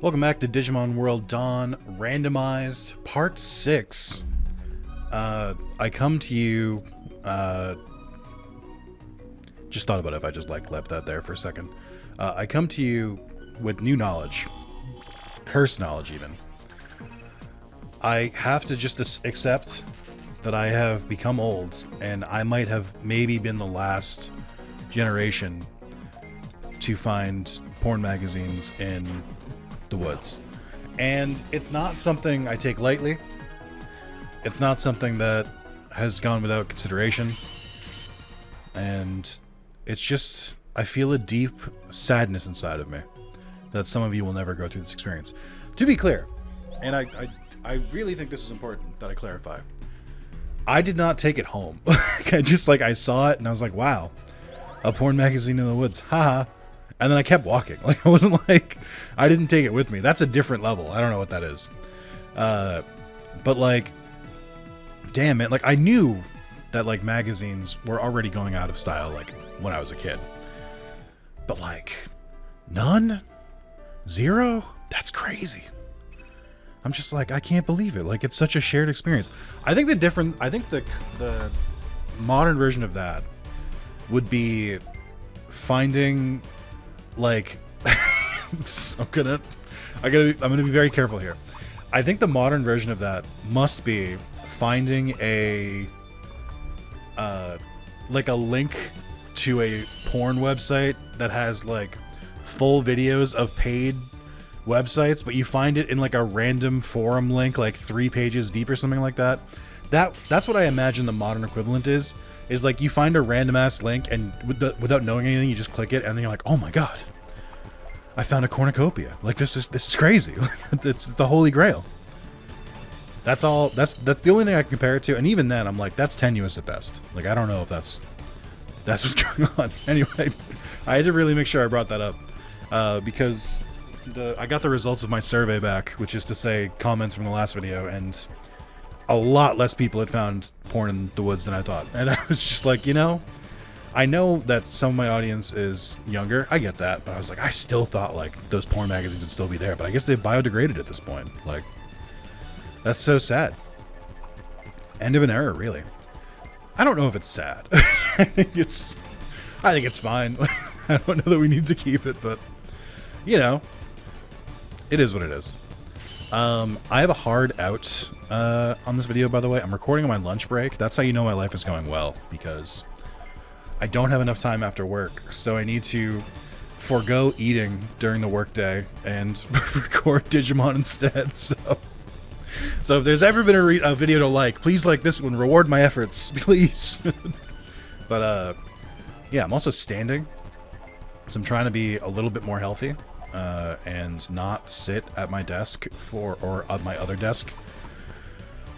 Welcome back to Digimon World Dawn Randomized Part 6. I come to you, just thought about it if I just left that there for a second. I come to you with new knowledge. Curse knowledge, even. I have to just accept that I have become old, and I might have maybe been the last generation to find porn magazines in the woods. And it's not something I take lightly. It's not something that has gone without consideration. And it's just, I feel a deep sadness inside of me that some of you will never go through this experience. To be clear, and I really think this is important that I clarify, I did not take it home. I saw it and I was like, wow, a porn magazine in the woods, haha. And then I kept walking. Like, I wasn't like, I didn't take it with me. That's a different level. I don't know what that is. But like, damn it. Like, I knew that like magazines were already going out of style, like when I was a kid. But like, none? Zero? That's crazy. I'm just like, I can't believe it. Like, it's such a shared experience. I think the modern version of that would be finding, like, I'm gonna be very careful here. I think the modern version of that must be finding a like a link to a porn website that has like full videos of paid websites, but you find it in like a random forum link, like 3 pages deep or something like that. That's what I imagine the modern equivalent is like you find a random ass link and without knowing anything, you just click it and then you're like, oh my god, I found a cornucopia. Like, this is crazy. It's the holy grail. That's all. That's the only thing I can compare it to, and even then I'm like, that's tenuous at best. Like, I don't know if that's what's going on. Anyway, I had to really make sure I brought that up because I got the results of my survey back, which is to say comments from the last video, and a lot less people had found porn in the woods than I thought. And I was just like, you know, I know that some of my audience is younger. I get that. But I was like, I still thought like those porn magazines would still be there. But I guess they've biodegraded at this point. Like, that's so sad. End of an era, really. I don't know if it's sad. I think it's fine. I don't know that we need to keep it, but you know, it is what it is. I have a hard out on this video, by the way. I'm recording on my lunch break. That's how you know my life is going well, because I don't have enough time after work, so I need to forego eating during the workday and record Digimon instead. So if there's ever been a video to like, please like this one. Reward my efforts, please. But yeah, I'm also standing, so I'm trying to be a little bit more healthy. And not sit at my desk or at my other desk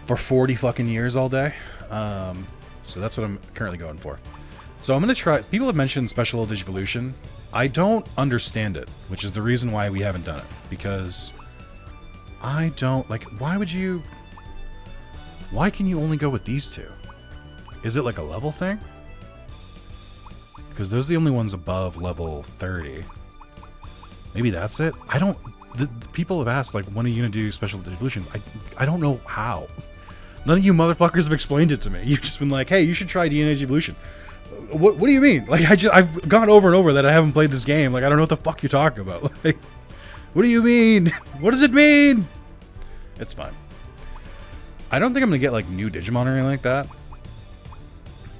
for 40 fucking years all day. So that's what I'm currently going for. So I'm gonna try. People have mentioned special Digivolution. I don't understand it, which is the reason why we haven't done it. Because I don't like. Why can you only go with these two? Is it like a level thing? Because those are the only ones above level 30. Maybe that's it? I don't... The people have asked, like, when are you going to do special Digivolution? I don't know how. None of you motherfuckers have explained it to me. You've just been like, hey, you should try DNA-Digivolution. What do you mean? Like, I've gone over and over that I haven't played this game. Like, I don't know what the fuck you're talking about. Like, what do you mean? What does it mean? It's fine. I don't think I'm going to get, like, new Digimon or anything like that.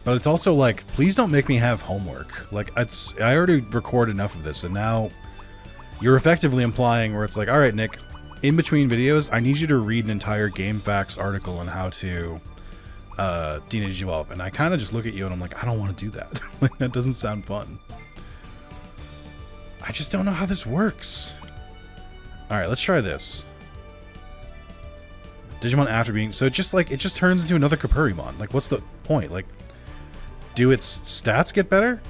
But it's also, like, please don't make me have homework. Like, I already recorded enough of this, and now you're effectively implying where it's like, all right, Nick, in between videos, I need you to read an entire GameFAQs article on how to DNA-Digivolve. And I kind of just look at you and I'm like, I don't want to do that. Like, that doesn't sound fun. I just don't know how this works. All right, let's try this. Digimon after being... So it just turns into another Kapurimon. Like, what's the point? Like, do its stats get better?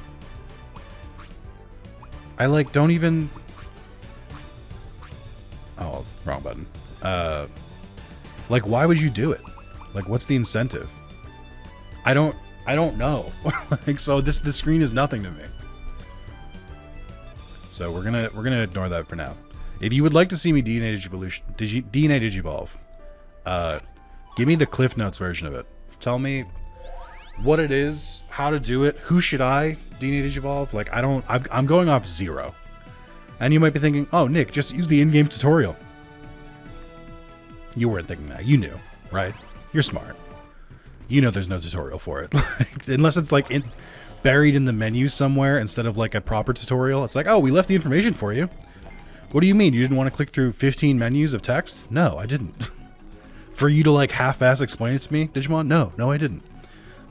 I, like, don't even... Oh, wrong button. Like, why would you do it? Like, what's the incentive? I don't know. Like, so this screen is nothing to me. So we're gonna ignore that for now. If you would like to see me DNA Digivolve, give me the Cliff Notes version of it. Tell me what it is, how to do it, who should I DNA Digivolve? Like, I'm going off 0. And you might be thinking, oh, Nick, just use the in-game tutorial. You weren't thinking that. You knew, right? You're smart. You know there's no tutorial for it. Unless it's like buried in the menu somewhere instead of like a proper tutorial. It's like, oh, we left the information for you. What do you mean? You didn't want to click through 15 menus of text? No, I didn't. For you to like half-ass explain it to me, Digimon? No, I didn't.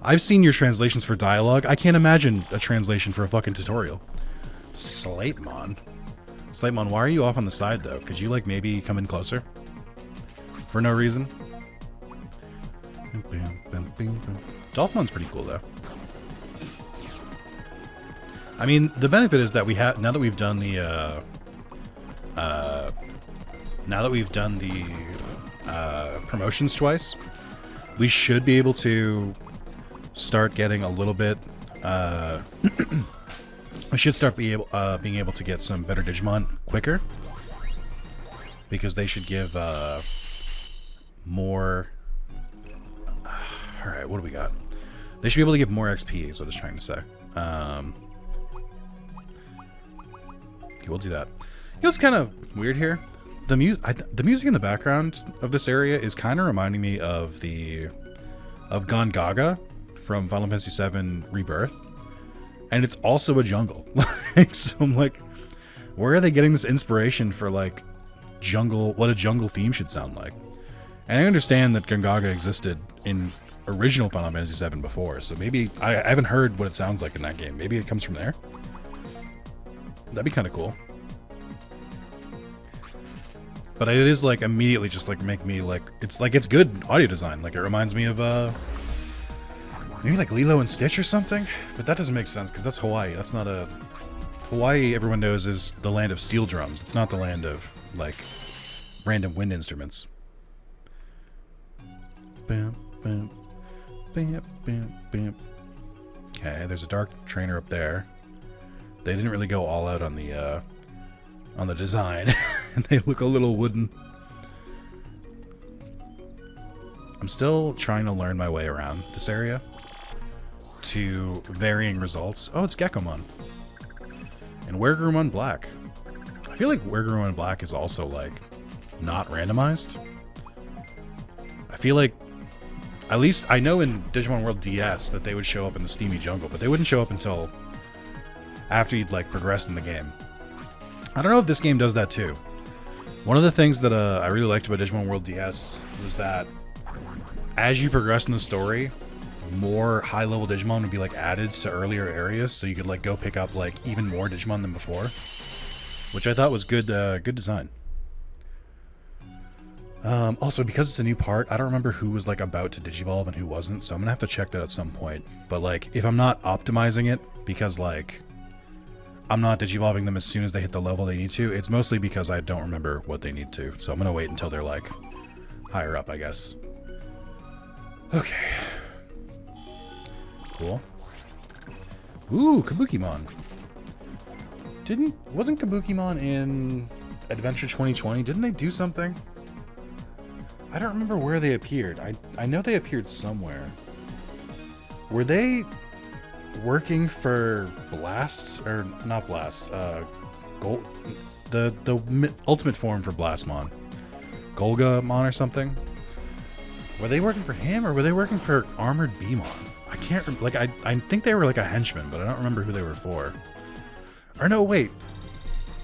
I've seen your translations for dialogue. I can't imagine a translation for a fucking tutorial. Slatemon, why are you off on the side though? Could you like maybe come in closer? For no reason? Dolphimon's pretty cool though. I mean, the benefit is that now that we've done the promotions twice, we should be able to start getting a little bit. We should start being able to get some better Digimon quicker, because they should give more. All right, what do we got? They should be able to give more XP. Is what I was trying to say. Okay, we'll do that. You know what's kind of weird here? The music in the background of this area is kind of reminding me of Gongaga from Final Fantasy VII Rebirth, and it's also a jungle. So I'm like, where are they getting this inspiration for like what a jungle theme should sound like? And I understand that Gongaga existed in original Final Fantasy VII before, so maybe I haven't heard what it sounds like in that game. Maybe it comes from there. That'd be kind of cool. But it is like immediately just like make me like it's good audio design. Like it reminds me of maybe like Lilo and Stitch or something. But that doesn't make sense because that's Hawaii. That's not a Hawaii. Everyone knows is the land of steel drums. It's not the land of like random wind instruments. Bam, bam, bam, bam, bam. Okay, there's a dark trainer up there. They didn't really go all out on the design. They look a little wooden. I'm still trying to learn my way around this area to varying results. Oh, it's Gekomon. And Weregurumon Black. I feel like Weregurumon Black is also like not randomized. I feel like, at least I know in Digimon World DS that they would show up in the Steamy Jungle, but they wouldn't show up until after you'd like progressed in the game. I don't know if this game does that too. One of the things that I really liked about Digimon World DS was that as you progress in the story, more high-level Digimon would be like added to earlier areas, so you could like go pick up like even more Digimon than before, which I thought was good design. Also, because it's a new part, I don't remember who was like about to Digivolve and who wasn't, so I'm gonna have to check that at some point. But like, if I'm not optimizing it because like I'm not Digivolving them as soon as they hit the level they need to, it's mostly because I don't remember what they need to. So I'm gonna wait until they're like higher up, I guess. Okay. Cool. Ooh, Kabukimon. Wasn't Kabukimon in Adventure 2020? Didn't they do something? I don't remember where they appeared. I know they appeared somewhere. Were they working for Blast, or not Blast, the ultimate form for Blastmon, Golgamon or something? Were they working for him, or were they working for Armored Beamon? I can't like I think they were like a henchman, but I don't remember who they were for. Or no, wait,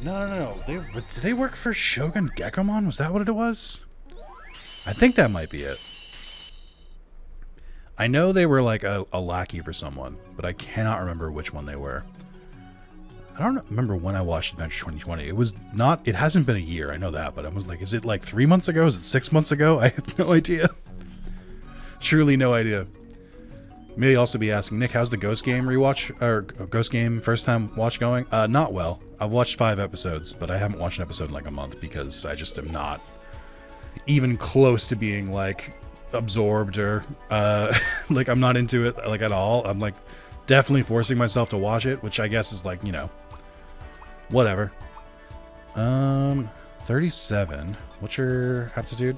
no. Did they work for Shogun Gekomon? Was that what it was? I think that might be it. I know they were like a lackey for someone, but I cannot remember which one they were. I don't remember when I watched Adventure 2020. It hasn't been a year, I know that, but I was like, is it like 3 months ago? Is it 6 months ago? I have no idea. Truly no idea. May also be asking, Nick, how's the Ghost Game rewatch, or Ghost Game first time watch going? Not well. I've watched 5 episodes, but I haven't watched an episode in like a month because I just am not even close to being like absorbed or like I'm not into it like at all. I'm like definitely forcing myself to watch it, which I guess is like, you know, whatever. 37. What's your aptitude?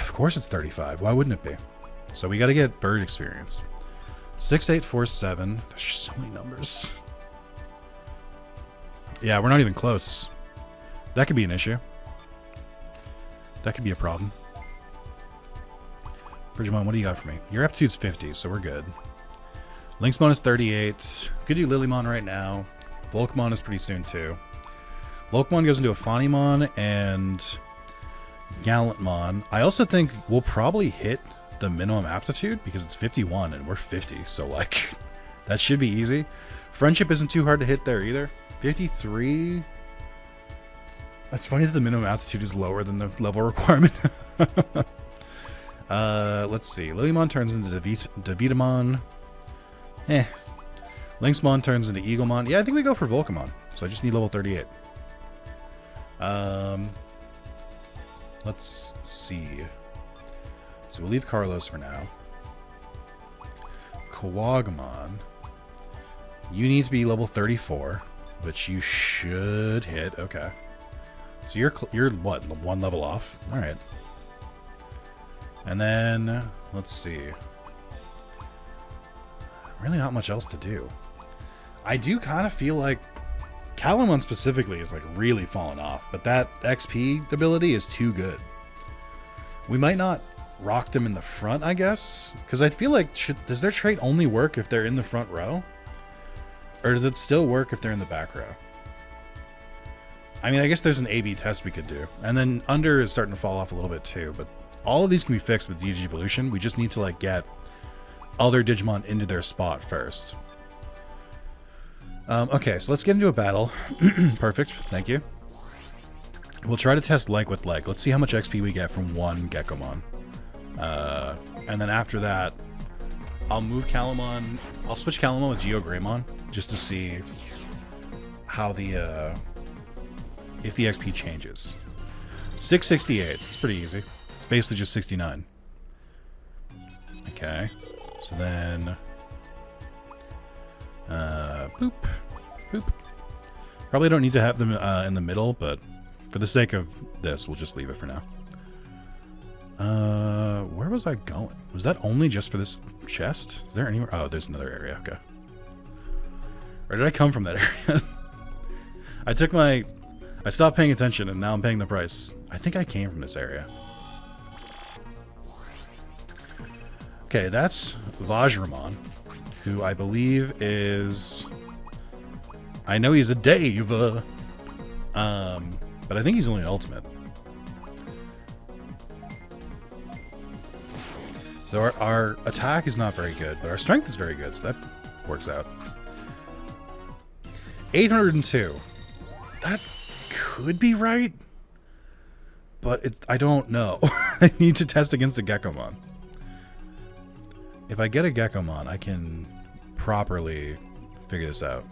Of course it's 35. Why wouldn't it be? So we got to get bird experience. 6847. There's just so many numbers. Yeah, we're not even close. That could be an issue. That could be a problem. Digimon, what do you got for me? Your aptitude's 50, so we're good. Lynxmon is 38. Could do Lilymon right now. Volkmon is pretty soon too. Volkmon goes into a Phanymon and Gallantmon. I also think we'll probably hit the minimum aptitude because it's 51 and we're 50, so like that should be easy. Friendship isn't too hard to hit there either. 53. That's funny that the minimum aptitude is lower than the level requirement. Let's see. Lilymon turns into Davitamon. Lynxmon turns into Eaglemon. Yeah, I think we go for Volcamon. So I just need level 38. Let's see. So we'll leave Carlos for now. Kawagmon. You need to be level 34, which you should hit. Okay. So you're what? One level off? All right. And then let's see. Really not much else to do. I do kind of feel like Calamon specifically is like really falling off, but that XP ability is too good. We might not rock them in the front, I guess, because I feel like does their trait only work if they're in the front row? Or does it still work if they're in the back row? I mean, I guess there's an A/B test we could do. And then Under is starting to fall off a little bit too, but all of these can be fixed with Digivolution. We just need to like get other Digimon into their spot first. Okay, so let's get into a battle. Perfect, thank you. We'll try to test like with like. Let's see how much XP we get from one Gekomon. And then after that, I'll move Calamon. I'll switch Calamon with Geogreymon just to see how the if the XP changes. 668. It's pretty easy. It's basically just 69. Okay. So then boop. Boop. Probably don't need to have them in the middle, but for the sake of this, we'll just leave it for now. Where was I going? Was that only just for this chest? Is there anywhere? Oh, there's another area. Okay. Or did I come from that area? I stopped paying attention and now I'm paying the price. I think I came from this area. Okay, that's Vajramon, who I believe is... I know he's a Dave, but I think he's only an ultimate. So our attack is not very good, but our strength is very good, so that works out. 802. That could be right, but I don't know. I need to test against a Gekomon. If I get a Gekomon, I can properly figure this out.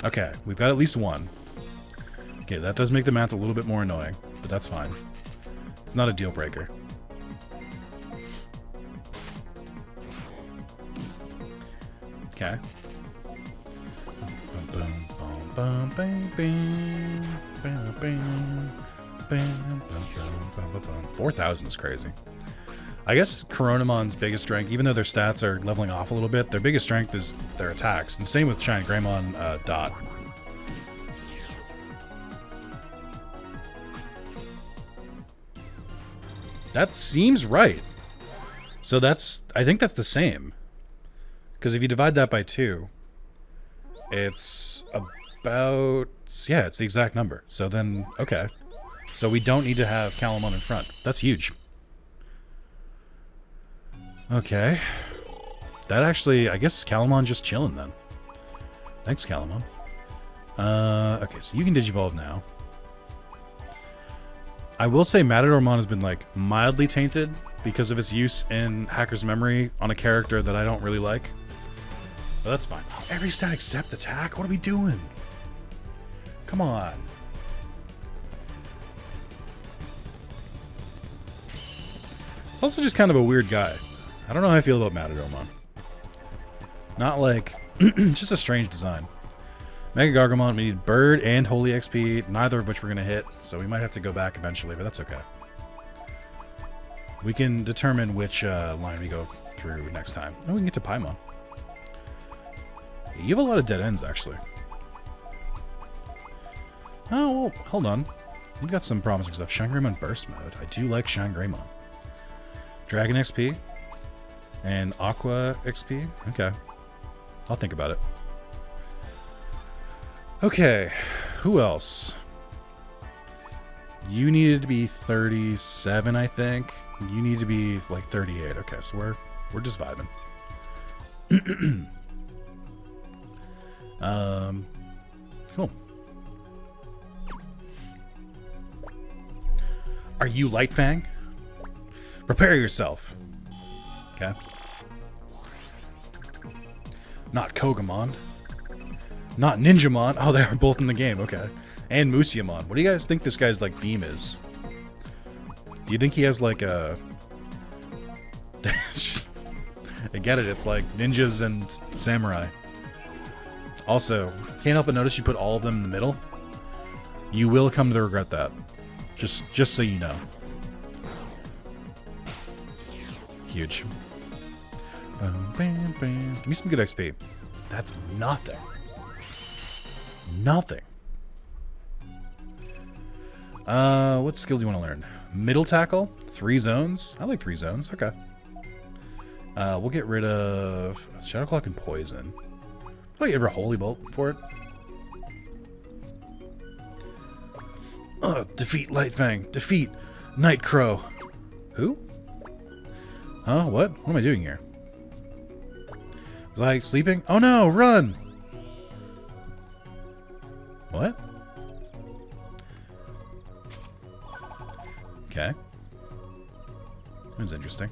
Okay, we've got at least one. Okay, that does make the math a little bit more annoying, but that's fine. It's not a deal breaker. Okay. 4,000 is crazy. I guess Coronamon's biggest strength, even though their stats are leveling off a little bit, their biggest strength is their attacks. And same with Shiny Greymon Dot. That seems right. So I think that's the same. Because if you divide that by 2, it's about, yeah, it's the exact number. So then, okay. So we don't need to have Calamon in front. That's huge. Okay. That actually, I guess Calamon just chilling then. Thanks, Calamon. Okay, so you can Digivolve now. I will say Matadormon has been like mildly tainted because of its use in Hacker's Memory on a character that I don't really like. But that's fine. Oh, every stat except attack? What are we doing? Come on. It's also just kind of a weird guy. I don't know how I feel about Matadormon. Not like... just a strange design. Mega Gargamon, we need Bird and Holy XP, neither of which we're going to hit, so we might have to go back eventually, but that's okay. We can determine which line we go through next time. Oh, we can get to Paimon. You have a lot of dead ends, actually. Oh, well, hold on. You've got some promising stuff. Shangreymon Burst Mode. I do like Shangreymon. Dragon XP. And Aqua XP. Okay. I'll think about it. Okay. Who else? You needed to be 37, I think. You need to be like 38. Okay, so we're just vibing. Cool. Are you Lightfang? Prepare yourself. Okay. Not Kogamon. Not Ninjamon. Oh, they are both in the game. Okay. And Musiamon. What do you guys think this guy's like beam is? Do you think he has like a... I get it. It's like ninjas and samurai. Also, can't help but notice you put all of them in the middle. You will come to regret that. Just so you know. Huge. Bam, bam, bam. Give me some good XP. That's nothing. Nothing. What skill do you want to learn? Middle tackle? 3 zones? I like 3 zones. Okay. We'll get rid of Shadow Clock and Poison. Oh, you ever Holy Bolt for it? Defeat Lightfang. Defeat Nightcrow. Who? Huh? What? What am I doing here? Was I sleeping? Oh no! Run! What? Okay. That was interesting.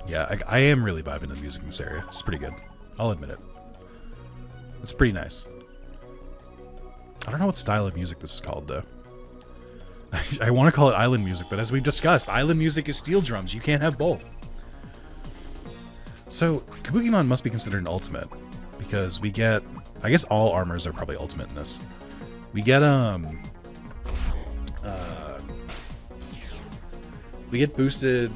Yeah, I am really vibing to the music in this area. It's pretty good. I'll admit it. It's pretty nice. I don't know what style of music this is called, though. I want to call it island music, but as we've discussed, island music is steel drums. You can't have both. So, Kabukimon must be considered an ultimate, because we get... I guess all armors are probably ultimate in this. We get, we get boosted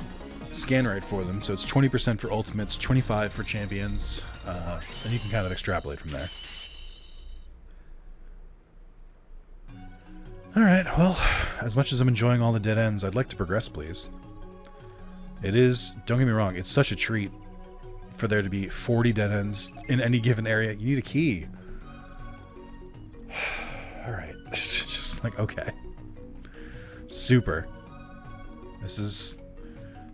scan rate for them, so it's 20% for ultimates, 25% for champions, and you can kind of extrapolate from there. Alright, well, as much as I'm enjoying all the dead ends, I'd like to progress, please. It is, don't get me wrong, it's such a treat for there to be 40 dead ends in any given area. You need a key. Alright, just like, okay. Super. This is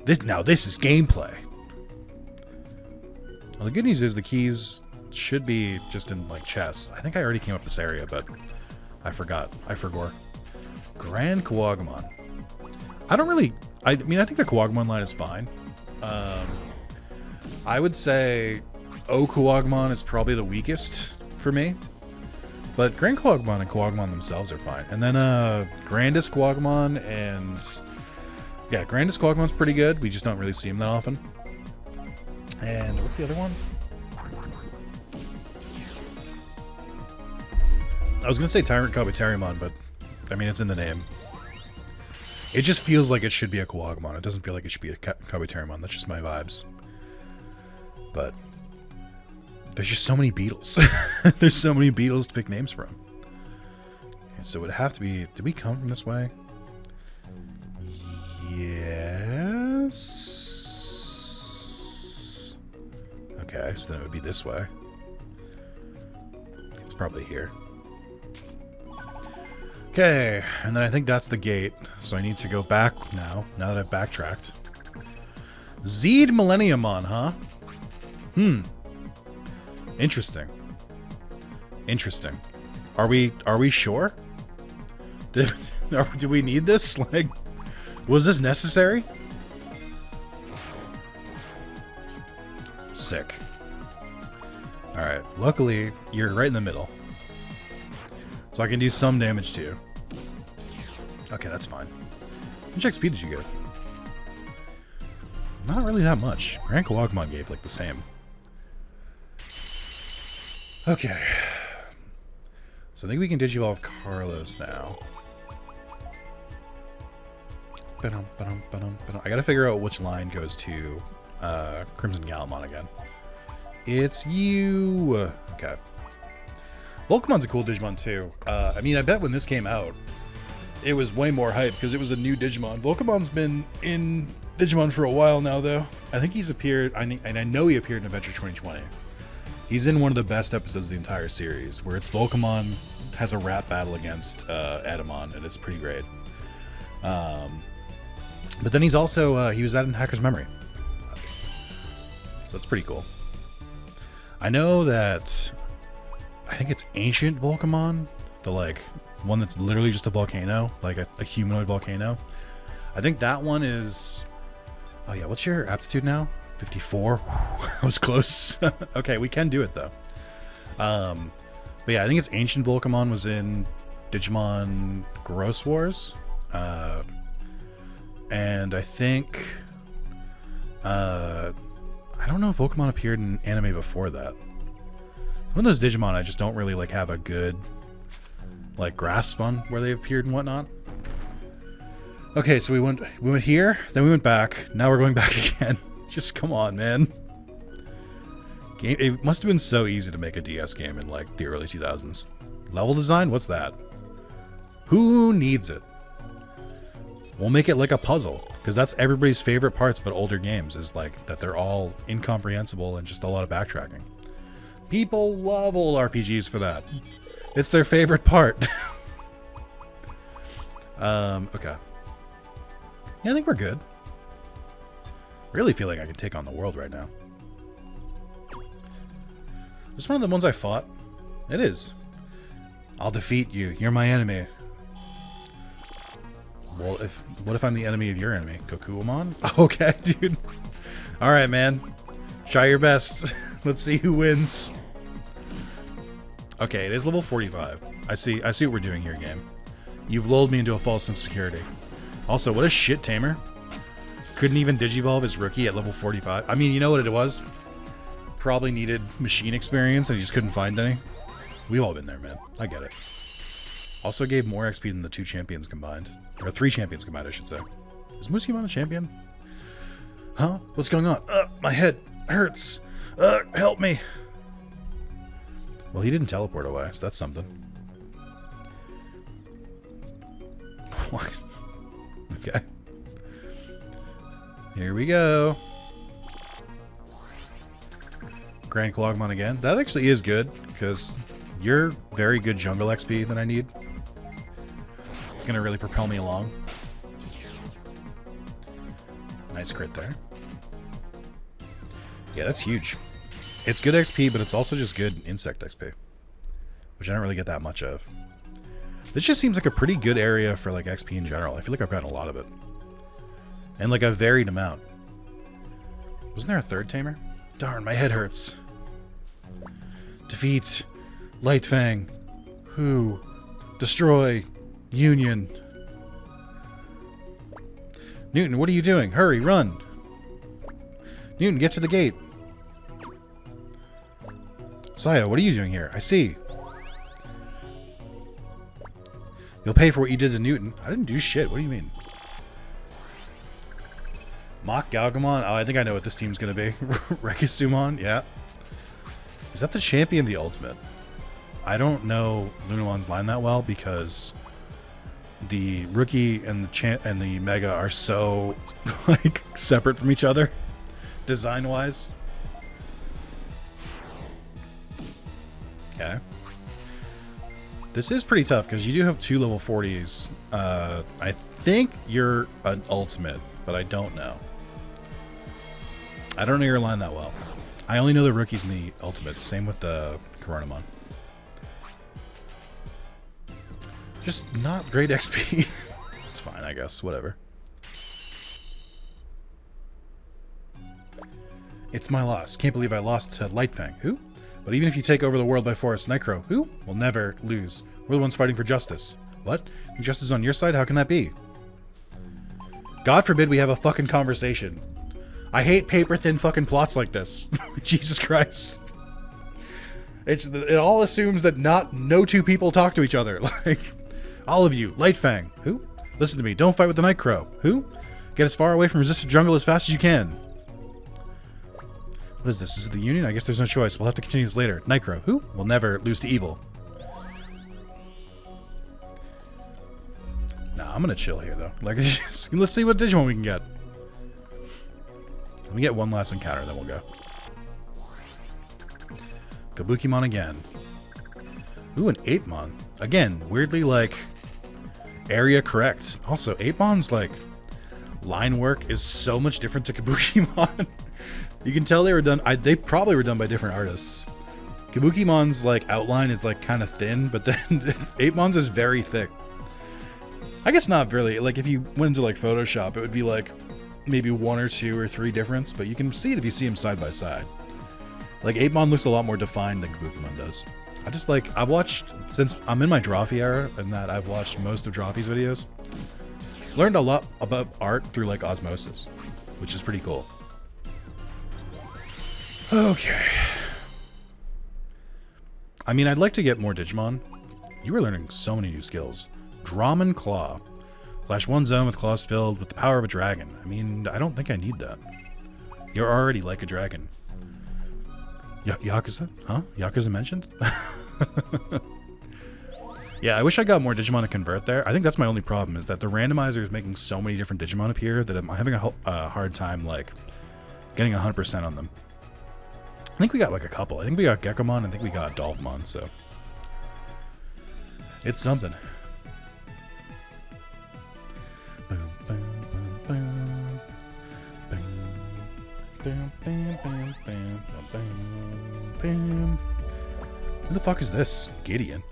gameplay. Well, the good news is the keys should be just in, like, chests. I think I already came up this area, but I forgot. I forgot. Grand Kuwagamon. I mean, I think the Kuwagamon line is fine. I would say O Kuwagamon is probably the weakest for me. But Grand Kuwagamon and Kuwagamon themselves are fine. And then Grandest Kuwagamon and... yeah, Grandest Kuwagamon's pretty good. We just don't really see him that often. And what's the other one? I was going to say Tyrant Kabuterimon, but I mean, it's in the name. It just feels like it should be a Kuwagamon. It doesn't feel like it should be a Kabuterimon. That's just my vibes. But there's just so many Beetles. There's so many Beetles to pick names from. Okay, so it would have to be... did we come from this way? Yes. Okay, so then it would be this way. It's probably here. Okay, and then I think that's the gate, so I need to go back now that I've backtracked. Zeed Millenniumon, huh? Interesting. Interesting. Are we sure? Do we need this? Like, was this necessary? Sick. Alright, luckily, you're right in the middle. So I can do some damage to you. Okay, that's fine. How much XP did you give? Not really that much. Grand Kawagmon gave like the same. Okay. So I think we can Digivolve Carlos now. I gotta figure out which line goes to Crimson Galamon again. It's you! Okay. Volcamon's a cool Digimon too. I mean, I bet when this came out, it was way more hype because it was a new Digimon. Volcamon's been in Digimon for a while now, though. I think he's appeared, and I know he appeared in Adventure 2020. He's in one of the best episodes of the entire series, where it's Volcamon has a rap battle against Adamon, and it's pretty great. But then he's also, he was that in Hacker's Memory. So that's pretty cool. I know that, I think it's Ancient Volcamon, the like, one that's literally just a volcano, like a humanoid volcano. I think that one is, oh yeah, what's your aptitude now? 54? I was close. Okay, we can do it though. But yeah, I think it's Ancient Volcamon was in Digimon Gross Wars. And I think, I don't know if Volcamon appeared in anime before that. One of those Digimon I just don't really like have a good like grasp on where they appeared and whatnot. Okay, so we went here, then we went back. Now we're going back again. Just come on, man. It must have been so easy to make a DS game in like the early 2000s. Level design? What's that? Who needs it? We'll make it like a puzzle, because that's everybody's favorite parts about older games, is like that they're all incomprehensible and just a lot of backtracking. People love old RPGs for that. It's their favorite part. Okay. Yeah, I think we're good. Really feel like I can take on the world right now. This one of the ones I fought? It is. I'll defeat you. You're my enemy. Well, what if I'm the enemy of your enemy? Gokuamon? Okay, dude. Alright, man. Try your best. Let's see who wins. Okay, it is level 45. I see what we're doing here, game. You've lulled me into a false sense of security. Also, what a shit tamer. Couldn't even Digivolve his rookie at level 45. I mean, you know what it was? Probably needed machine experience and he just couldn't find any. We've all been there, man. I get it. Also gave more XP than the 2 champions combined. Or 3 champions combined, I should say. Is Musimon a champion? Huh? What's going on? My head hurts. Help me. Well, he didn't teleport away, so that's something. What? Okay. Here we go. Grand Kawagmon again. That actually is good, because you're very good jungle XP that I need. It's going to really propel me along. Nice crit there. Yeah, that's huge. It's good XP, but it's also just good insect XP, which I don't really get that much of. This just seems like a pretty good area for like XP in general. I feel like I've gotten a lot of it. And like a varied amount. Wasn't there a third tamer? Darn, my head hurts. Defeat Light Fang. Who? Destroy Union. Newton, what are you doing? Hurry, run. Newton, get to the gate. Saya, what are you doing here? I see. You'll pay for what you did to Newton. I didn't do shit. What do you mean? Mock Galgamon? Oh, I think I know what this team's going to be. Rekisumon? Yeah. Is that the champion, the ultimate? I don't know Lunamon's line that well because the rookie and the mega are so like separate from each other design-wise. Okay. This is pretty tough because you do have 2 level 40s. I think you're an ultimate, but I don't know. I don't know your line that well. I only know the rookies and the ultimates. Same with the Coronamon. Just not great XP. It's fine, I guess. Whatever. It's my loss. Can't believe I lost to Lightfang. Who? But even if you take over the world by force, Necro, who? Will never lose. We're the ones fighting for justice. What? Justice is on your side? How can that be? God forbid we have a fucking conversation. I hate paper thin fucking plots like this. Jesus Christ. It all assumes that no two people talk to each other. Like, all of you, Lightfang. Who? Listen to me. Don't fight with the Night Crow. Who? Get as far away from resisted jungle as fast as you can. What is this? Is it the Union? I guess there's no choice. We'll have to continue this later. Night Crow. Who? We'll never lose to evil. Nah, I'm gonna chill here though. Like, let's see what Digimon we can get. Let me get one last encounter, then we'll go. Kabukimon again. Ooh, an 8-mon. Again, weirdly, like, area correct. Also, 8-mon's, like, line work is so much different to Kabukimon. You can tell they were done, they probably were done by different artists. Kabukimon's, like, outline is, like, kind of thin, but then 8-mon's is very thick. I guess not really. Like, if you went into, like, Photoshop, it would be, like, maybe 1 or 2 or 3 difference, but you can see it if you see them side by side. Like, 8-mon looks a lot more defined than Kabukimon does. I just, like, I've watched, since I'm in my Drawfee era, and that I've watched most of Drawfee's videos, learned a lot about art through, like, osmosis, which is pretty cool. Okay. I mean, I'd like to get more Digimon. You were learning so many new skills. Drum Claw. Flash one zone with claws filled with the power of a dragon. I mean, I don't think I need that. You're already like a dragon. Yakuza? Huh? Yakuza mentioned? Yeah, I wish I got more Digimon to convert there. I think that's my only problem, is that the randomizer is making so many different Digimon appear that I'm having a hard time, like, getting 100% on them. I think we got, like, a couple. I think we got Gekomon, I think we got Dolphmon, so... It's something. Who the fuck is this? Gideon.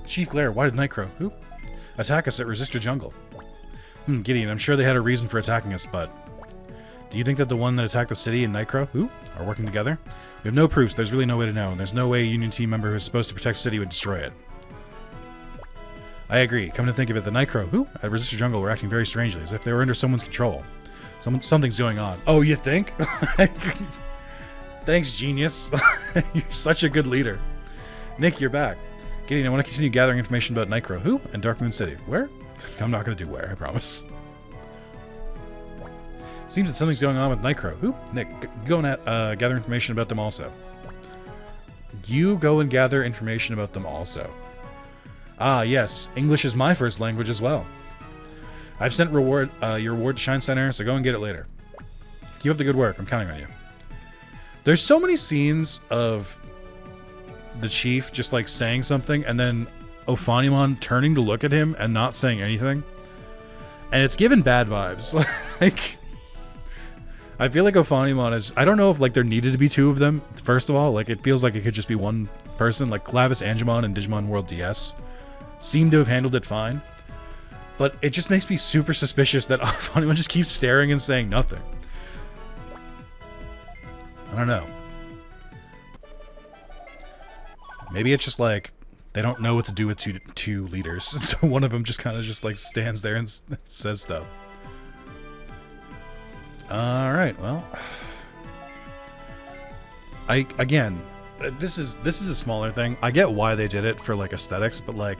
Chief Glare, why did Night Crow? Who? Attack us at Resistor Jungle. Gideon, I'm sure they had a reason for attacking us, but... Do you think that the one that attacked the city and Night Crow, who, are working together? We have no proofs, there's really no way to know, and there's no way a Union team member who's supposed to protect city would destroy it. I agree. Come to think of it, the Night Crow, who, at Resistor Jungle, were acting very strangely, as if they were under someone's control. Something's going on. Oh, you think? Thanks, genius. You're such a good leader. Nick, you're back. Gideon, I want to continue gathering information about Night Crow, who, and Dark Moon City. Where? I'm not going to do where, I promise. Seems that something's going on with Night Crow. Who? Nick, go and gather information about them also. You go and gather information about them also. Ah, yes. English is my first language as well. I've sent your reward to Shine Center, so go and get it later. Keep up the good work. I'm counting on you. There's so many scenes of the chief just, like, saying something, and then Ophanimon turning to look at him and not saying anything. And it's given bad vibes. Like... I feel like Ophanimon is... I don't know if, like, there needed to be 2 of them, first of all. Like, it feels like it could just be one person. Like, Clavis Angemon and Digimon World DS seem to have handled it fine. But it just makes me super suspicious that Ophanimon just keeps staring and saying nothing. I don't know. Maybe it's just, like, they don't know what to do with two leaders. So one of them just kind of just, like, stands there and says stuff. Alright, well, again, this is a smaller thing. I get why they did it for, like, aesthetics, but, like,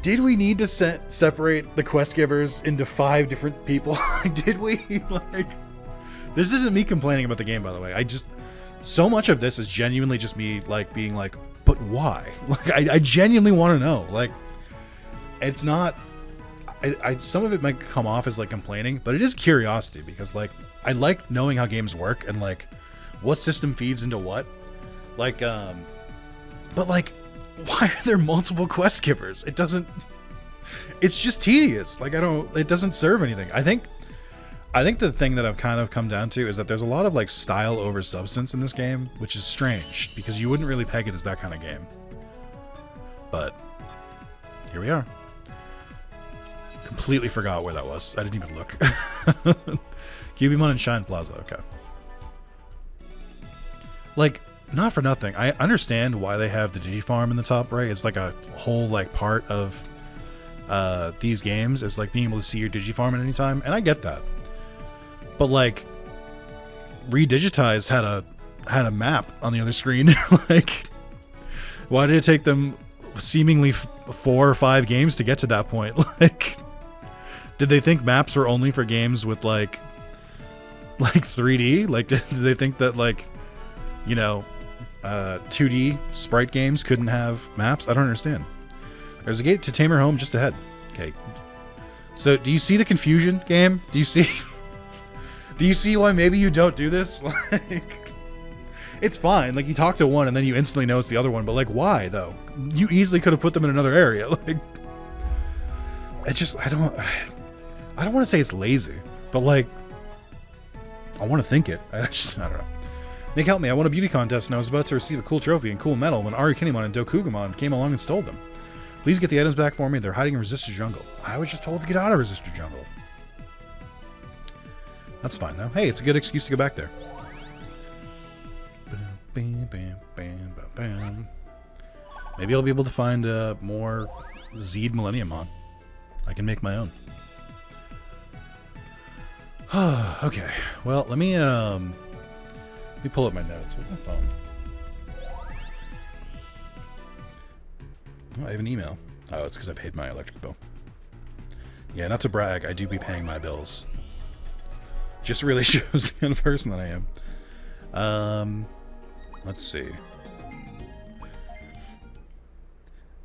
did we need to separate the quest givers into 5 different people? Did we? Like, this isn't me complaining about the game, by the way. So much of this is genuinely just me, like, being like, but why? Like, I genuinely want to know. Like, it's not... some of it might come off as, like, complaining, but it is curiosity, because, like, I like knowing how games work and, like, what system feeds into what. Like, but, like, why are there multiple quest givers? It's just tedious. Like, it doesn't serve anything. I think the thing that I've kind of come down to is that there's a lot of, like, style over substance in this game, which is strange, because you wouldn't really peg it as that kind of game. But here we are. Completely forgot where that was. I didn't even look. Cubimon and Shine Plaza, okay. Like, not for nothing. I understand why they have the Digifarm in the top right. It's like a whole, like, part of these games. It's like being able to see your Digifarm at any time, and I get that. But like, Redigitized had a map on the other screen. Like, why did it take them seemingly 4 or 5 games to get to that point? Like, did they think maps were only for games with like 3D? Like, did they think that, like, you know, 2D sprite games couldn't have maps? I don't understand. There's a gate to Tamer Home just ahead. Okay. So, do you see the confusion, game? Do you see why maybe you don't do this? Like, it's fine. Like, you talk to one and then you instantly know it's the other one, but like, why though? You easily could have put them in another area. Like, it just, I don't want to say it's lazy, but like, I want to think it. I don't know. Nick, help me. I won a beauty contest and I was about to receive a cool trophy and cool medal when Arukinimon and Dokugamon came along and stole them. Please get the items back for me. They're hiding in Resistor Jungle. I was just told to get out of Resistor Jungle. That's fine though. Hey, it's a good excuse to go back there. Maybe I'll be able to find more Zed Millenniummon. I can make my own. Okay. Well, let me pull up my notes with my phone. Oh, I have an email. Oh, it's because I paid my electric bill. Yeah, not to brag, I do be paying my bills. Just really shows the kind of person that I am. Let's see.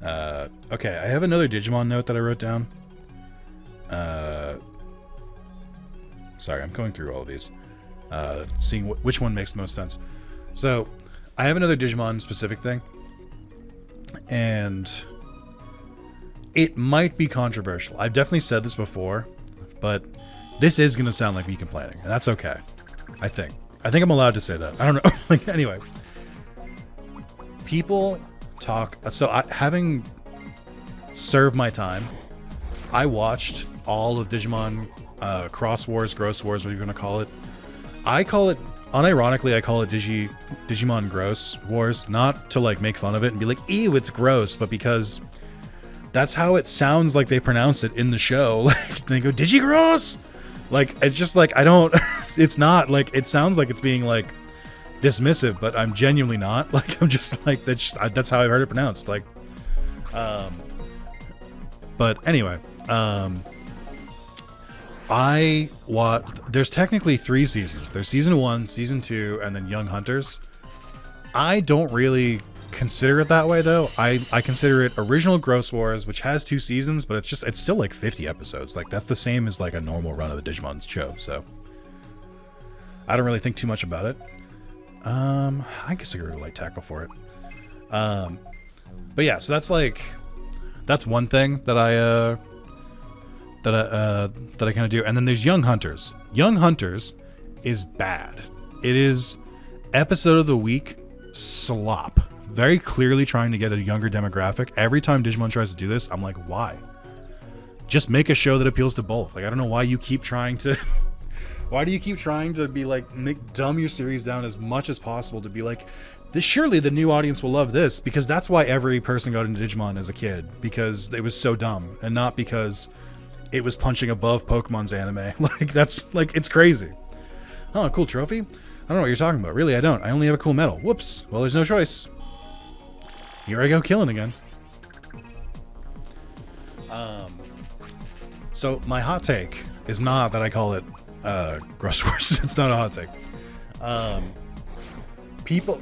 Okay, I have another Digimon note that I wrote down. Sorry, I'm going through all of these. Seeing which one makes the most sense. So, I have another Digimon specific thing. And it might be controversial. I've definitely said this before, but this is going to sound like me complaining, and that's okay. I think I'm allowed to say that. I don't know. Like, anyway, people talk. So, having served my time, I watched all of Digimon Cross Wars, Gross Wars, what you're going to call it. I call it, unironically, I call it Digimon Gross Wars, not to like make fun of it and be like, ew, it's gross, but because that's how it sounds like they pronounce it in the show. Like, they go, Digigross! Like, it's just like, I don't, it's not, like, it sounds like it's being like dismissive, but I'm genuinely not. Like, I'm just like, that's how I've heard it pronounced. Like, but anyway, there's technically 3 seasons. There's season 1, season 2, and then Young Hunters. I don't really consider it that way though. I consider it Original Gross Wars, which has 2 seasons, but it's still like 50 episodes. Like, that's the same as like a normal run of the Digimon show, so I don't really think too much about it. I guess I could really tackle for it. But yeah, so that's one thing that I kind of do. And then there's Young Hunters. Young Hunters is bad. It is episode of the week slop. Very clearly trying to get a younger demographic. Every time Digimon tries to do this, I'm like, why? Just make a show that appeals to both. Like, I don't know why you keep trying to why do you keep trying to be like, dumb your series down as much as possible to be like, this, surely the new audience will love this, because that's why every person got into Digimon as a kid, because it was so dumb, and not because it was punching above Pokemon's anime. Like, that's, like, it's crazy. Oh, a cool trophy? I don't know what you're talking about. Really, I don't. I only have a cool medal. Whoops. Well, there's no choice. Here I go killing again. So my hot take is not that I call it Gross Wars. It's not a hot take.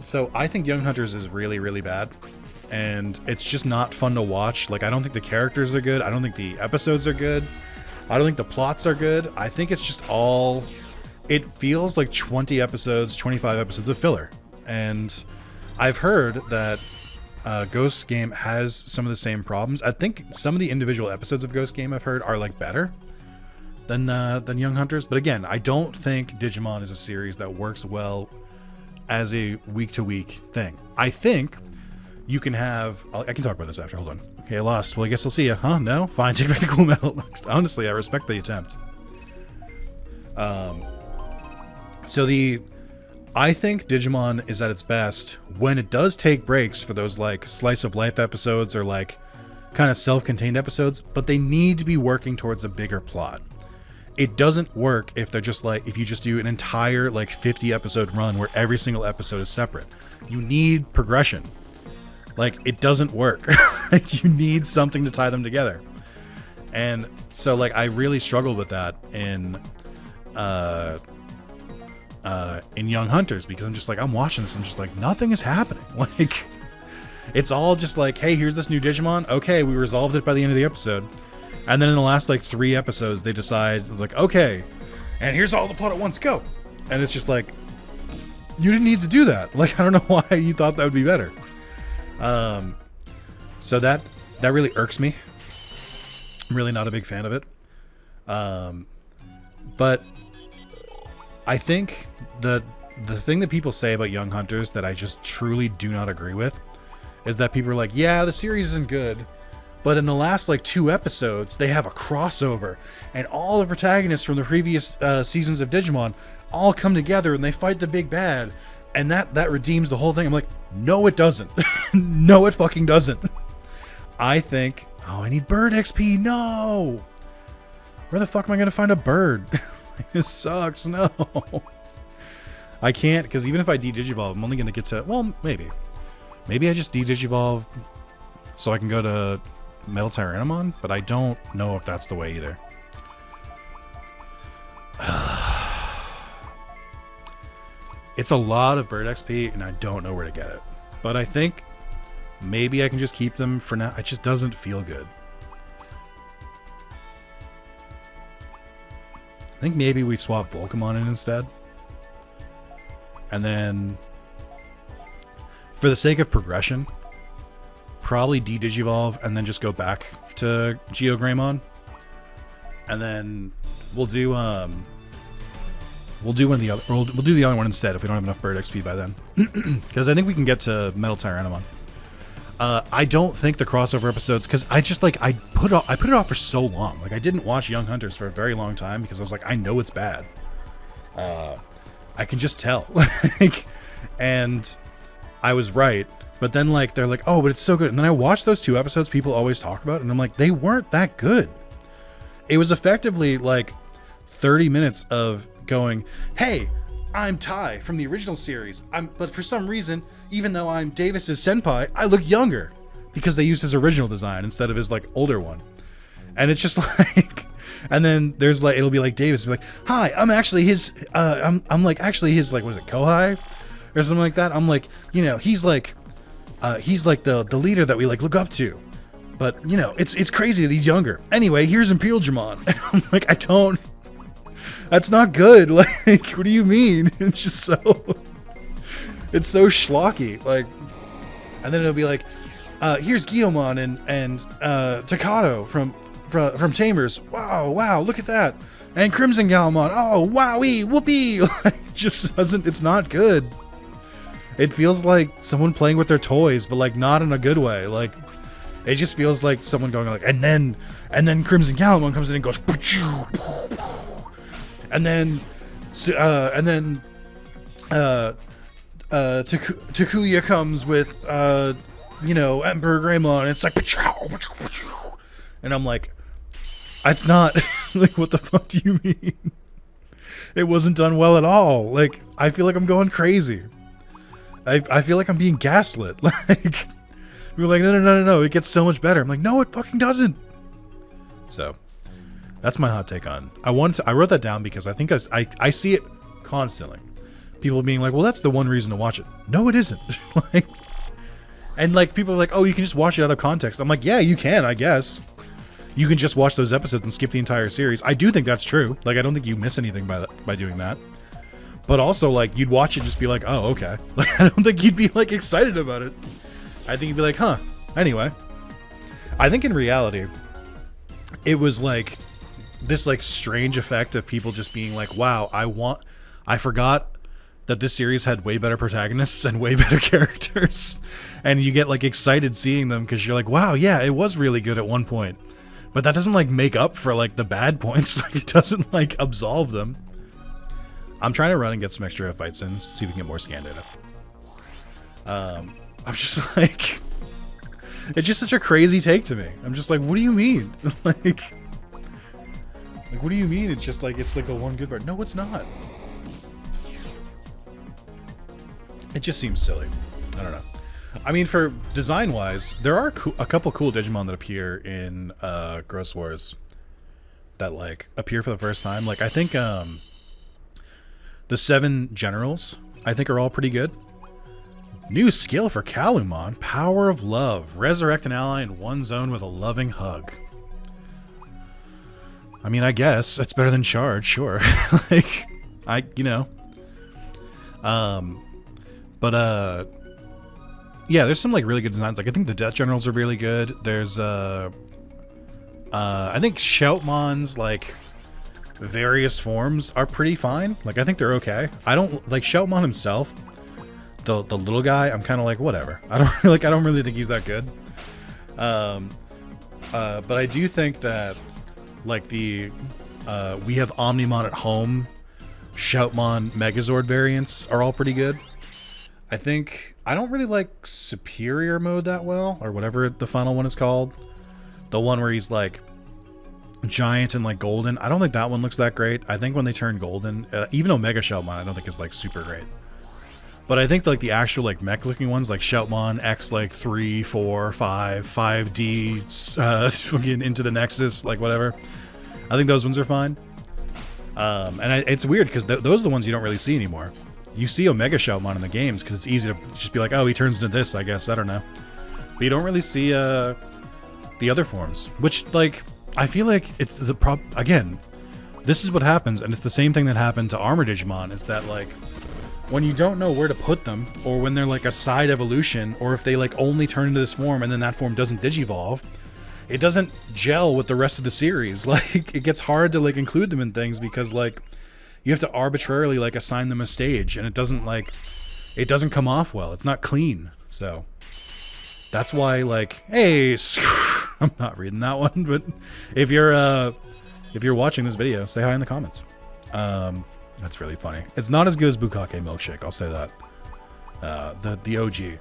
So I think Young Hunters is really, really bad. And it's just not fun to watch. Like, I don't think the characters are good. I don't think the episodes are good. I don't think the plots are good. I think it's just all... It feels like 20 episodes, 25 episodes of filler. And I've heard that Ghost Game has some of the same problems. I think some of the individual episodes of Ghost Game I've heard are like better than Young Hunters. But again, I don't think Digimon is a series that works well as a week-to-week thing. I think you can have... I can talk about this after. Hold on. Okay, I lost. Well, I guess I'll see you. Huh? No? Fine. Take back the cool medal. Honestly, I respect the attempt. I think Digimon is at its best when it does take breaks for those like slice of life episodes or like kind of self-contained episodes, but they need to be working towards a bigger plot. it doesn't work if they're just like, if you just do an entire like 50 episode run where every single episode is separate. You need progression. Like, it doesn't work. Like, you need something to tie them together. And so like I really struggled with that in Young Hunters, because I'm just like, I'm watching this, I'm just like, nothing is happening. Like, it's all just like, hey, here's this new Digimon. Okay, we resolved it by the end of the episode. And then in the last like 3 episodes, they decide, it's like, okay, and here's all the plot at once, go. And it's just like, you didn't need to do that. Like, I don't know why you thought that would be better. So that really irks me. I'm really not a big fan of it. But I think the thing that people say about Young Hunters that I just truly do not agree with is that people are like, yeah, the series isn't good, but in the last like 2 episodes, they have a crossover and all the protagonists from the previous seasons of Digimon all come together and they fight the big bad, and that redeems the whole thing. I'm like, no, it doesn't. No, it fucking doesn't. I think, oh, I need bird XP. No. Where the fuck am I going to find a bird? This sucks. No. I can't, because even if I de-digivolve, I'm only going to get to, well, maybe I just de-digivolve so I can go to Metal Tyrannomon, but I don't know if that's the way either. It's a lot of bird XP, and I don't know where to get it. But I think maybe I can just keep them for now. It just doesn't feel good. I think maybe we swap Volcamon in instead. And then, for the sake of progression, probably de-digivolve and then just go back to Geogreymon. And then we'll do one of the other. We'll do the other one instead if we don't have enough bird XP by then, because I think we can get to Metal Tyrannomon. I don't think the crossover episodes, because I just like I put it off for so long. Like, I didn't watch Young Hunters for a very long time because I was like, I know it's bad. I can just tell. Like, and I was right. But then like they're like, oh, but it's so good. And then I watched those 2 episodes people always talk about, and I'm like, they weren't that good. It was effectively like 30 minutes of going, hey, I'm Tai from the original series. But for some reason, even though I'm Davis's senpai, I look younger because they used his original design instead of his like older one. And it's just like, and then there's like, it'll be like Davis will be like, hi, I'm actually his, I'm like actually his, like, what is it, Kohai or something like that. I'm like, you know, he's like the leader that we like look up to. But you know, it's crazy that he's younger. Anyway, here's Imperial Jamon. And I'm like, that's not good. Like, what do you mean? It's just it's so schlocky. Like, and then it'll be like, here's Guillaumon and Takato from Tamers. Wow, look at that. And Crimson Galmon. Oh, wowee, whoopee. Like, just doesn't, it's not good. It feels like someone playing with their toys, but like not in a good way. Like, it just feels like someone going like, and then Crimson Galmon comes in and goes, and then Takuya comes with you know, Emperor Greymon, and it's like, and I'm like, it's not. Like, what the fuck do you mean? It wasn't done well at all. Like, I feel like I'm going crazy. I feel like I'm being gaslit. Like, we were like, no, it gets so much better. I'm like, no, it fucking doesn't. So that's my hot take on. I wrote that down because I think I see it constantly. People being like, well, that's the one reason to watch it. No, it isn't. Like, and like, people are like, oh, you can just watch it out of context. I'm like, yeah, you can, I guess. You can just watch those episodes and skip the entire series. I do think that's true. Like, I don't think you miss anything by doing that. But also, like, you'd watch it and just be like, oh, okay. Like, I don't think you'd be like excited about it. I think you'd be like, huh. Anyway, I think in reality, it was like this like strange effect of people just being like, wow, I forgot that this series had way better protagonists and way better characters. And you get like excited seeing them because you're like, wow, yeah, it was really good at one point. But that doesn't like make up for like the bad points. Like, it doesn't like absolve them. I'm trying to run and get some extra fights in, see if we can get more scan data. I'm just like, it's just such a crazy take to me. I'm just like, what do you mean? Like Like, what do you mean? It's just like, it's like the one good part. No, it's not. It just seems silly. I don't know. I mean, for design-wise, there are a couple cool Digimon that appear in Gross Wars that, like, appear for the first time. Like, I think the 7 generals, I think, are all pretty good. New skill for Kalumon, Power of Love. Resurrect an ally in one zone with a loving hug. I mean, I guess it's better than Charge, sure. Like, yeah, there's some like really good designs. Like, I think the Death Generals are really good. There's I think Shoutmon's like various forms are pretty fine. Like, I think they're okay. I don't like Shoutmon himself. The little guy, I'm kind of like, whatever. I don't really think he's that good. But I do think that like we have Omnimon at home, Shoutmon Megazord variants are all pretty good. I think I don't really like Superior Mode that well, or whatever the final one is called. The one where he's like giant and like golden. I don't think that one looks that great. I think when they turn golden, even Omega Shoutmon, I don't think is like super great. But I think like the actual like mech looking ones, like Shoutmon X like 3, 4, 5, 5D, fucking into the Nexus, like whatever. I think those ones are fine. It's weird because those are the ones you don't really see anymore. You see Omega Shoutmon in the games because it's easy to just be like, oh, he turns into this, I guess. I don't know. But you don't really see the other forms, which, like, I feel like it's the again, this is what happens, and it's the same thing that happened to Armor Digimon. It's that, like, when you don't know where to put them, or when they're like a side evolution, or if they like only turn into this form and then that form doesn't digivolve, it doesn't gel with the rest of the series. Like, it gets hard to like include them in things because like you have to arbitrarily like assign them a stage, and it doesn't come off well. It's not clean. So that's why, like, hey, I'm not reading that one, but if you're watching this video, say hi in the comments. That's really funny. It's not as good as Bukake Milkshake, I'll say that. The OG.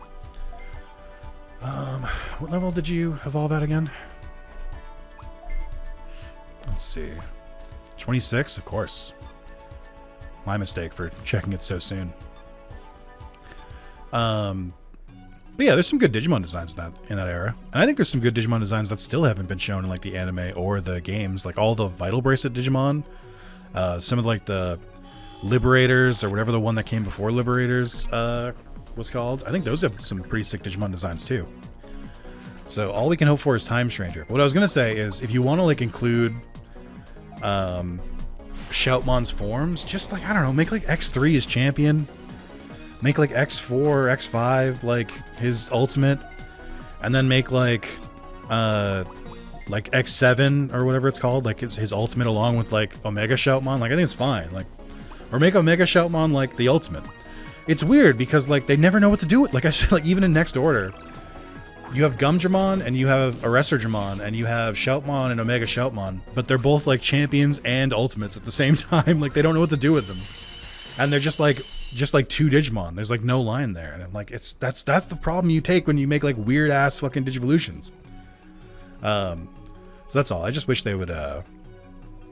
What level did you evolve at again? Let's see. 26, of course. My mistake for checking it so soon. But yeah, there's some good Digimon designs in that era. And I think there's some good Digimon designs that still haven't been shown in like the anime or the games. Like all the Vital Bracelet Digimon. Some of like the Liberators, or whatever the one that came before Liberators was called. I think those have some pretty sick Digimon designs too. So all we can hope for is Time Stranger. What I was gonna say is, if you want to like include Shoutmon's forms, just like, I don't know, make like X3 his champion, make like X4, X5 like his ultimate, and then make like X7 or whatever it's called, like his ultimate along with like Omega Shoutmon. Like, I think it's fine. Like, or make Omega Shoutmon like the ultimate. It's weird because like they never know what to do with. Like I said, like even in Next Order, you have Gumdramon and you have Arrestorjamon and you have Shoutmon and Omega Shoutmon, but they're both like champions and ultimates at the same time. Like, they don't know what to do with them, and they're just like two Digimon. There's like no line there, and I'm like, that's the problem you take when you make like weird ass fucking Digivolutions. So that's all. I just wish they would.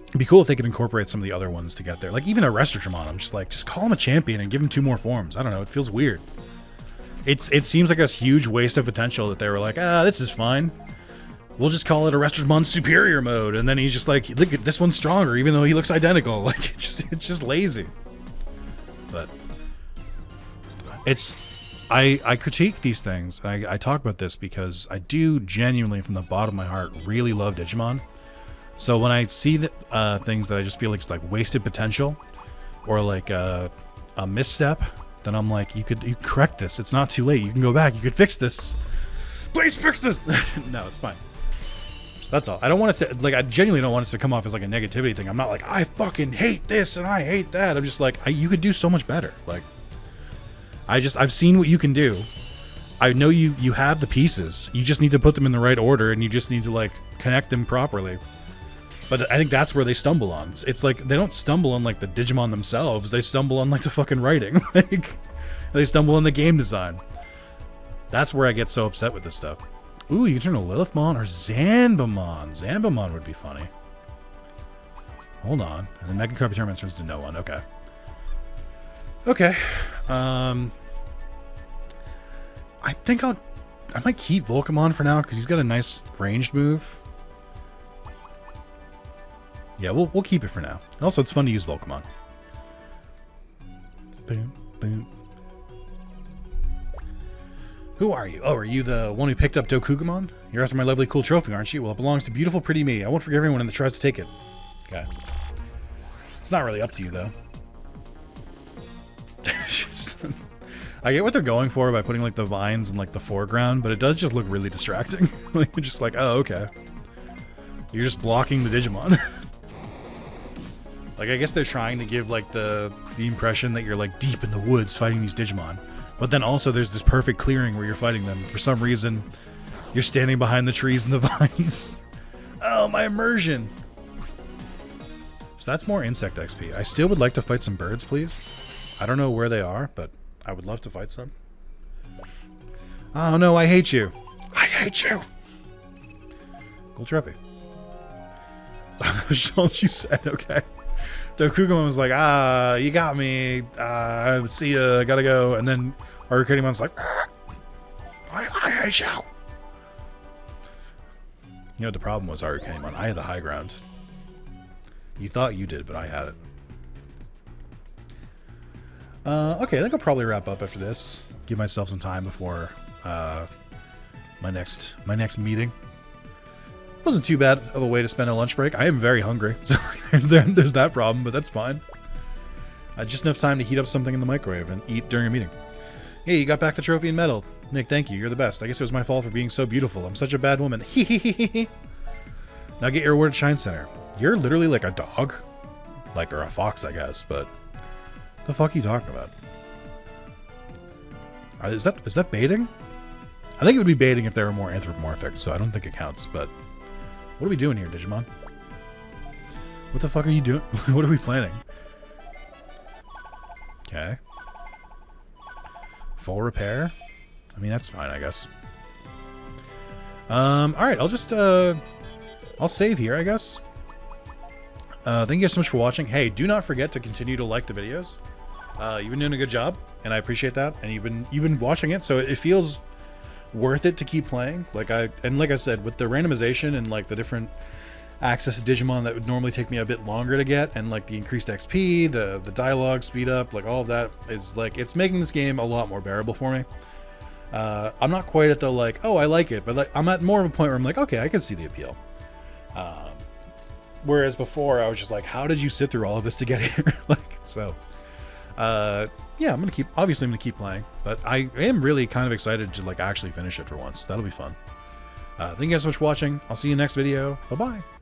It'd be cool if they could incorporate some of the other ones to get there. Like even Arrestorjamon, I'm just like, just call him a champion and give him 2 more forms. I don't know. It feels weird. It seems like a huge waste of potential that they were like, this is fine. We'll just call it Arrestorjamon Superior Mode, and then he's just like, look, this one's stronger, even though he looks identical. Like, it's just lazy. But I critique these things. I talk about this because I do genuinely, from the bottom of my heart, really love Digimon. So when I see things that I just feel like it's like wasted potential, or like a misstep, then I'm like, you correct this. It's not too late. You can go back. You could fix this. Please fix this. No, it's fine. So that's all. I don't want it to, like, I genuinely don't want it to come off as like a negativity thing. I'm not like, I fucking hate this and I hate that. I'm just like, you could do so much better. Like, I've seen what you can do. I know you have the pieces. You just need to put them in the right order, and you just need to like connect them properly. But I think that's where they stumble on. It's like, they don't stumble on like the Digimon themselves. They stumble on like the fucking writing. Like, they stumble on the game design. That's where I get so upset with this stuff. Ooh, you can turn a Lilithmon or Zanbamon. Zanbamon would be funny. Hold on. And then Mega Carpet Tournament turns to no one. Okay. Okay. I think I might keep Volcamon for now because he's got a nice ranged move. Yeah, we'll keep it for now. Also, it's fun to use Volcamon. Boom, boom. Who are you? Oh, are you the one who picked up Dokugamon? You're after my lovely cool trophy, aren't you? Well, it belongs to beautiful, pretty me. I won't forgive anyone that tries to take it. Okay. It's not really up to you, though. I get what they're going for by putting, like, the vines in, like, the foreground, but it does just look really distracting. Like, you're just like, oh, okay. You're just blocking the Digimon. Like, I guess they're trying to give, like, the impression that you're, like, deep in the woods fighting these Digimon. But then also there's this perfect clearing where you're fighting them. For some reason, you're standing behind the trees and the vines. Oh, my immersion. So that's more insect XP. I still would like to fight some birds, please. I don't know where they are, but I would love to fight some. Oh, no, I hate you. I hate you. Gold trophy. That was all she said, okay. Dokugamon was like, you got me. See ya, gotta go. And then Arcadimon's like, I hate you. You know what the problem was, Arcadimon? I had the high ground. You thought you did, but I had it. Okay, I think I'll probably wrap up after this. Give myself some time before my next meeting. Wasn't too bad of a way to spend a lunch break. I am very hungry, so there's that problem, but that's fine. Just enough time to heat up something in the microwave and eat during a meeting. Hey, you got back the trophy and medal. Nick, thank you. You're the best. I guess it was my fault for being so beautiful. I'm such a bad woman. Now get your reward at Shine Center. You're literally like a dog. Like, or a fox, I guess, but the fuck are you talking about? Is that baiting? I think it would be baiting if they were more anthropomorphic, so I don't think it counts, but what are we doing here, Digimon? What the fuck are you doing? What are we planning? Okay. Full repair? I mean, that's fine, I guess. Alright, I'll just, I'll save here, I guess. Thank you guys so much for watching. Hey, do not forget to continue to like the videos. You've been doing a good job, and I appreciate that. And you've been watching it, so it feels worth it to keep playing. Like I said, with the randomization and like the different access to Digimon that would normally take me a bit longer to get, and like the increased XP, the dialogue speed up, like all of that is like, it's making this game a lot more bearable for me. I'm not quite at the like, oh, I like it, but like I'm at more of a point where I'm like, okay, I can see the appeal. Whereas before I was just like, how did you sit through all of this to get here? Like, so yeah, I'm gonna keep playing, but I am really kind of excited to like actually finish it for once. That'll be fun. Thank you guys so much for watching. I'll see you next video. Bye bye.